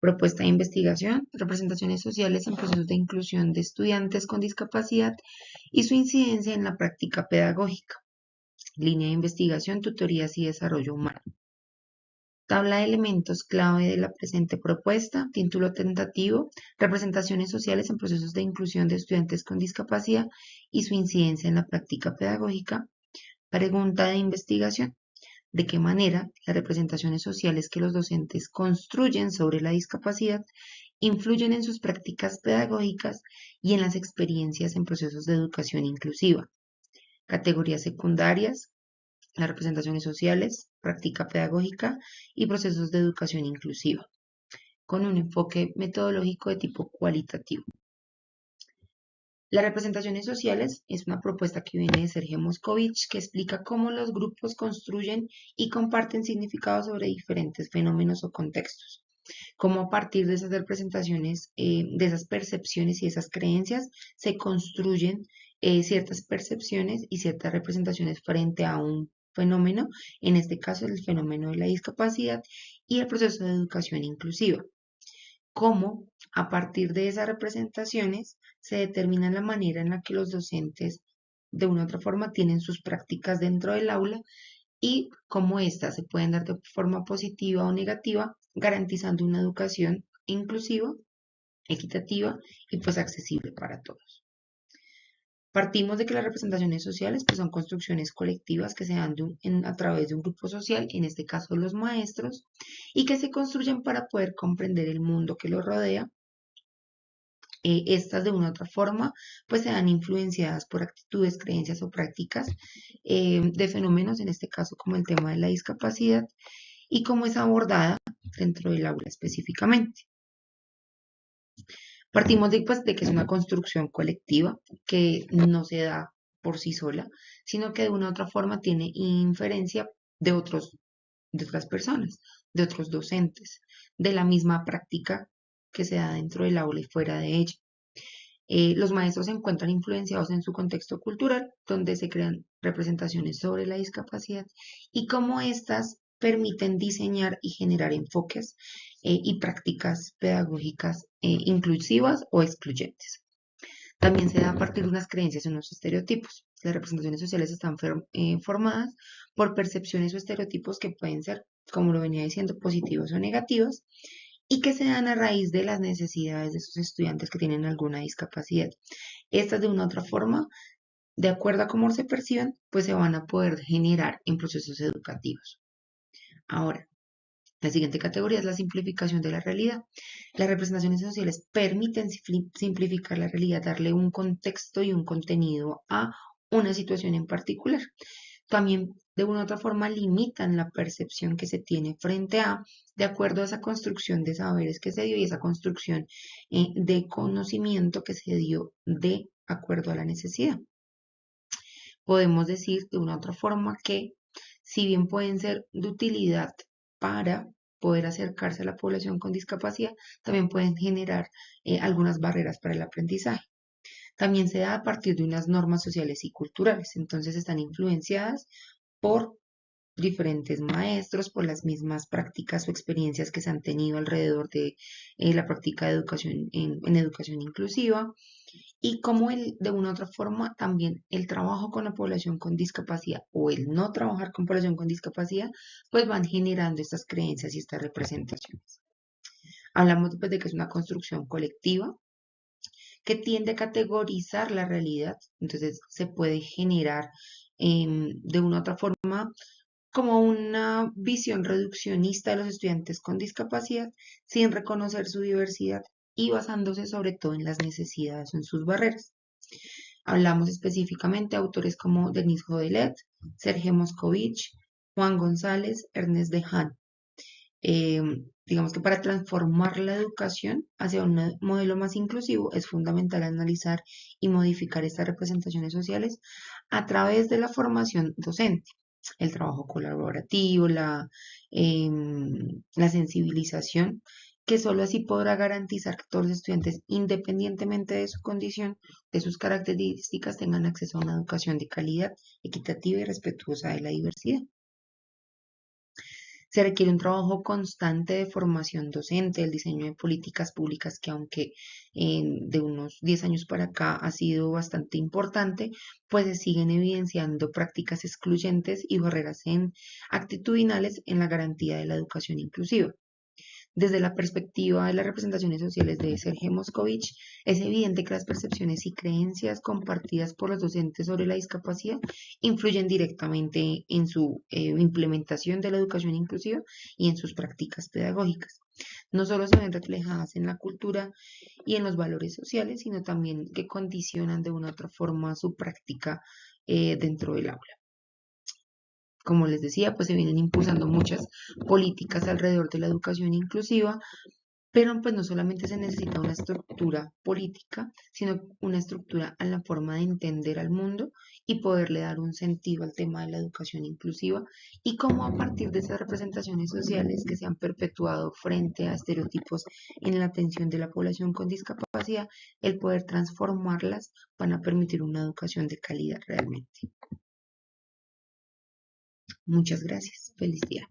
Propuesta de investigación, representaciones sociales en procesos de inclusión de estudiantes con discapacidad y su incidencia en la práctica pedagógica. Línea de investigación, tutorías y desarrollo humano. Tabla de elementos clave de la presente propuesta, título tentativo, representaciones sociales en procesos de inclusión de estudiantes con discapacidad y su incidencia en la práctica pedagógica. Pregunta de investigación. ¿De qué manera las representaciones sociales que los docentes construyen sobre la discapacidad influyen en sus prácticas pedagógicas y en las experiencias en procesos de educación inclusiva? Categorías secundarias, las representaciones sociales, práctica pedagógica y procesos de educación inclusiva, con un enfoque metodológico de tipo cualitativo. Las representaciones sociales es una propuesta que viene de Sergio Moscovich que explica cómo los grupos construyen y comparten significados sobre diferentes fenómenos o contextos. Cómo a partir de esas representaciones, de esas percepciones y esas creencias, se construyen ciertas percepciones y ciertas representaciones frente a un fenómeno, en este caso el fenómeno de la discapacidad y el proceso de educación inclusiva. Cómo a partir de esas representaciones se determina la manera en la que los docentes de una u otra forma tienen sus prácticas dentro del aula y cómo éstas se pueden dar de forma positiva o negativa, garantizando una educación inclusiva, equitativa y pues accesible para todos. Partimos de que las representaciones sociales pues, son construcciones colectivas que se dan a través de un grupo social, en este caso los maestros, y que se construyen para poder comprender el mundo que los rodea. Estas de una u otra forma pues se dan influenciadas por actitudes, creencias o prácticas de fenómenos, en este caso como el tema de la discapacidad, y cómo es abordada dentro del aula específicamente. Partimos de que es una construcción colectiva que no se da por sí sola, sino que de una u otra forma tiene inferencia de otras personas, de otros docentes, de la misma práctica que se da dentro del aula y fuera de ella. Los maestros se encuentran influenciados en su contexto cultural, donde se crean representaciones sobre la discapacidad y cómo éstas permiten diseñar y generar enfoques y prácticas pedagógicas inclusivas o excluyentes. También se da a partir de unas creencias y unos estereotipos. Las representaciones sociales están formadas por percepciones o estereotipos que pueden ser, como lo venía diciendo, positivos o negativos, y que se dan a raíz de las necesidades de esos estudiantes que tienen alguna discapacidad. Estas de una u otra forma, de acuerdo a cómo se perciben, pues se van a poder generar en procesos educativos. Ahora, la siguiente categoría es la simplificación de la realidad. Las representaciones sociales permiten simplificar la realidad, darle un contexto y un contenido a una situación en particular. También de una u otra forma limitan la percepción que se tiene frente a, de acuerdo a esa construcción de saberes que se dio y esa construcción de conocimiento que se dio de acuerdo a la necesidad. Podemos decir de una u otra forma que si bien pueden ser de utilidad para poder acercarse a la población con discapacidad, también pueden generar algunas barreras para el aprendizaje. También se da a partir de unas normas sociales y culturales, entonces están influenciadas por diferentes maestros, por las mismas prácticas o experiencias que se han tenido alrededor de la práctica de educación en educación inclusiva y cómo de una u otra forma también el trabajo con la población con discapacidad o el no trabajar con población con discapacidad, pues van generando estas creencias y estas representaciones. Hablamos pues, de que es una construcción colectiva que tiende a categorizar la realidad, entonces se puede generar de una u otra forma como una visión reduccionista de los estudiantes con discapacidad sin reconocer su diversidad y basándose sobre todo en las necesidades o en sus barreras. Hablamos específicamente de autores como Denis Godelet, Sergio Moscovich, Juan González, Ernest Dehaene. Digamos que para transformar la educación hacia un modelo más inclusivo es fundamental analizar y modificar estas representaciones sociales a través de la formación docente, el trabajo colaborativo, la sensibilización, que solo así podrá garantizar que todos los estudiantes, independientemente de su condición, de sus características, tengan acceso a una educación de calidad, equitativa y respetuosa de la diversidad. Se requiere un trabajo constante de formación docente, el diseño de políticas públicas que aunque de unos 10 años para acá ha sido bastante importante, pues se siguen evidenciando prácticas excluyentes y barreras actitudinales en la garantía de la educación inclusiva. Desde la perspectiva de las representaciones sociales de Sergio Moscovich, es evidente que las percepciones y creencias compartidas por los docentes sobre la discapacidad influyen directamente en su implementación de la educación inclusiva y en sus prácticas pedagógicas. No solo se ven reflejadas en la cultura y en los valores sociales, sino también que condicionan de una u otra forma su práctica dentro del aula. Como les decía, pues se vienen impulsando muchas políticas alrededor de la educación inclusiva, pero pues no solamente se necesita una estructura política, sino una estructura a la forma de entender al mundo y poderle dar un sentido al tema de la educación inclusiva y cómo a partir de esas representaciones sociales que se han perpetuado frente a estereotipos en la atención de la población con discapacidad, el poder transformarlas van a permitir una educación de calidad realmente. Muchas gracias. Feliz día.